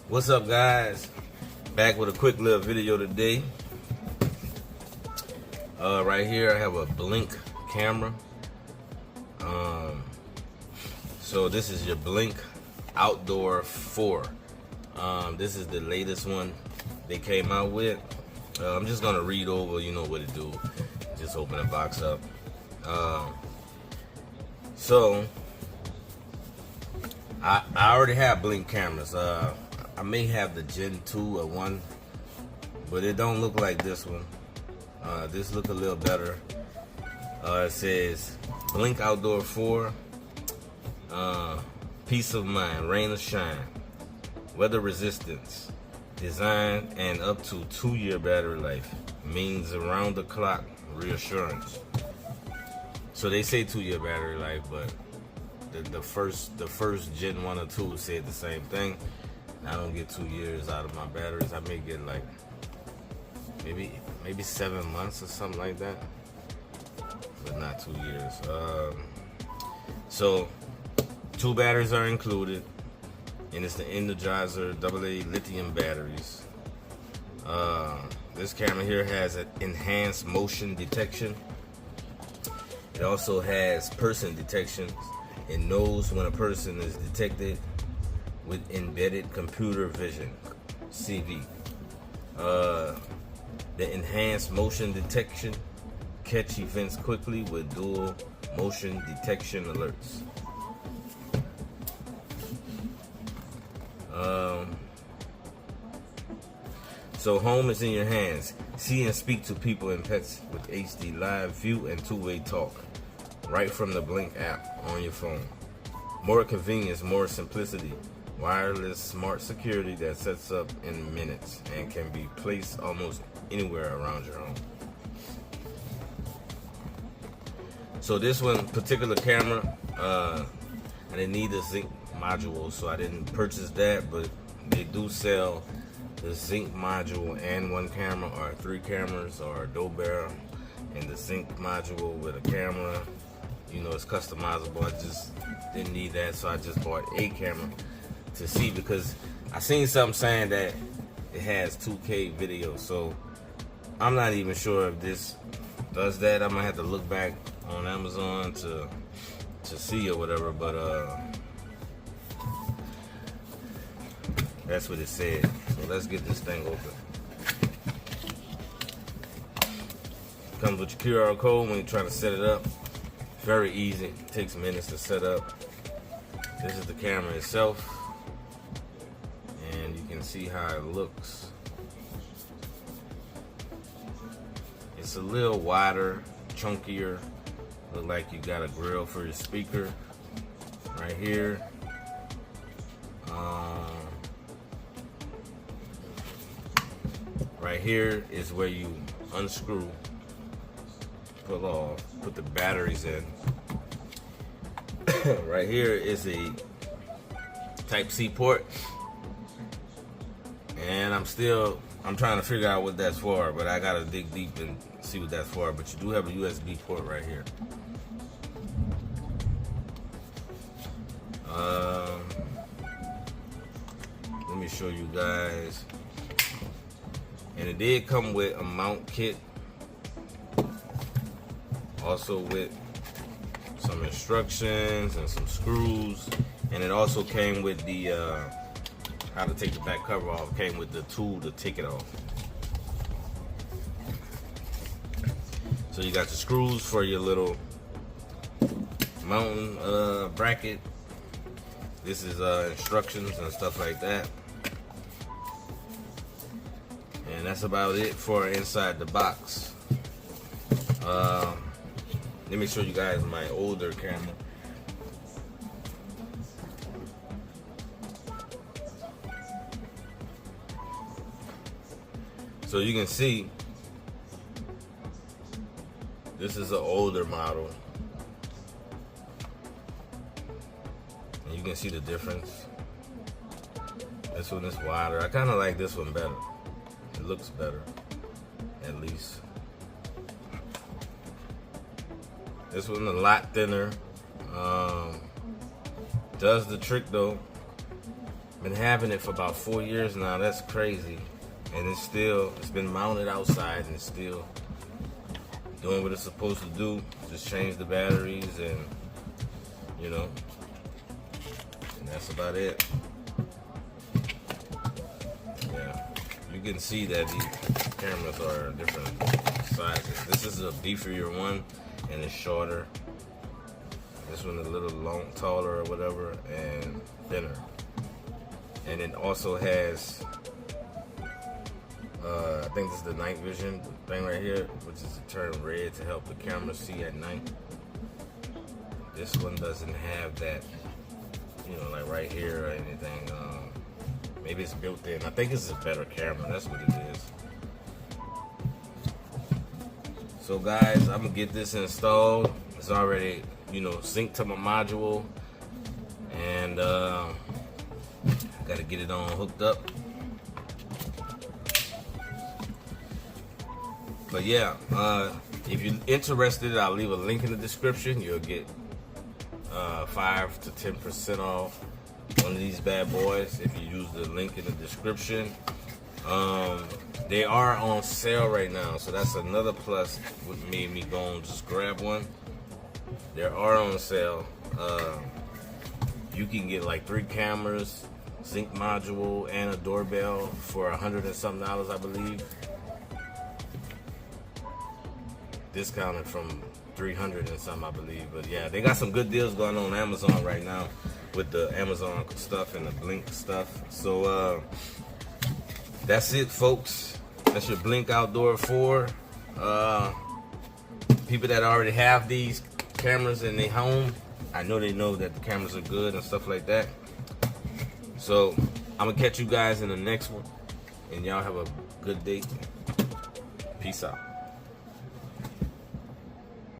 What's up, guys? Back with a quick little video today. Right here I have a Blink camera. So this is your Blink Outdoor 4. This is the latest one they came out with. I'm just gonna read over, you know what it do. Just open the box up. So I already have Blink cameras. I may have the Gen 2 or 1, but it don't look like this one. This look a little better. It says Blink Outdoor 4, peace of mind, rain or shine, weather resistance, design, and up to 2-year battery life, means around the clock reassurance. So they say 2-year battery life, but the first Gen 1 or 2 said the same thing. I don't get 2 years out of my batteries. I may get like maybe 7 months or something like that, but not 2 years. So 2 batteries are included, and it's the Energizer AA lithium batteries. This camera here has an enhanced motion detection. It also has person detection. It knows when a person is detected with embedded computer vision, CV. The enhanced motion detection catch events quickly with dual motion detection alerts. So home is in your hands. See and speak to people and pets with HD live view and 2-way talk right from the Blink app on your phone. More convenience, more simplicity. Wireless smart security that sets up in minutes and can be placed almost anywhere around your home. So this one particular camera, I didn't need the zinc module, so I didn't purchase that, but they do sell the zinc module and 1 camera, or 3 cameras, or a dough barrel, and the zinc module with a camera. You know, it's customizable. I just didn't need that, so I just bought a camera to see, because I seen something saying that it has 2K video, so I'm not even sure if this does that. I might have to look back on Amazon to see or whatever, but that's what it said. So let's get this thing open. Comes with your QR code when you're trying to set it up. Very easy, it takes minutes to set up. This is the camera itself, and you can see how it looks. It's a little wider, chunkier. Look like you got a grill for your speaker right here. Right here is where you unscrew, pull off, put the batteries in. Right here is a Type-C port, and I'm trying to figure out what that's for, but I gotta dig deep and see what that's for. But you do have a USB port right here. Let me show you guys. And it did come with a mount kit, also with some instructions and some screws, and it also came with the how to take the back cover off. It came with the tool to take it off. So you got the screws for your little mounting bracket. This is instructions and stuff like that. And that's about it for inside the box. Let me show you guys my older camera. So you can see, this is an older model. And you can see the difference. This one is wider. I kind of like this one better. It looks better, at least. This one's a lot thinner. Does the trick though. Been having it for about 4 years now. That's crazy. And it's been mounted outside and it's still doing what it's supposed to do. Just change the batteries and, you know, and that's about it. Yeah, you can see that these cameras are different sizes. This is a beefier one and it's shorter. This one is a little taller or whatever, and thinner. And it also has, I think this is the night vision thing right here, which is to turn red to help the camera see at night. This one doesn't have that, you know, like right here or anything. Maybe it's built in. I think it's a better camera. That's what it is. So guys, I'm gonna get this installed. It's already, you know, synced to my module, and gotta get it on hooked up. But yeah, if you're interested, I'll leave a link in the description. You'll get 5 to 10% off one of these bad boys if you use the link in the description. They are on sale right now, so that's another plus what made me go and just grab one. They are on sale. You can get like 3 cameras, sync module, and a doorbell for $100 and something, I believe. Discounted from $300 and something, I believe. But yeah, they got some good deals going on Amazon right now with the Amazon stuff and the Blink stuff. So that's it, folks. That's your Blink Outdoor 4. People that already have these cameras in their home, I know they know that the cameras are good and stuff like that. So I'm gonna catch you guys in the next one, and y'all have a good day. Peace out.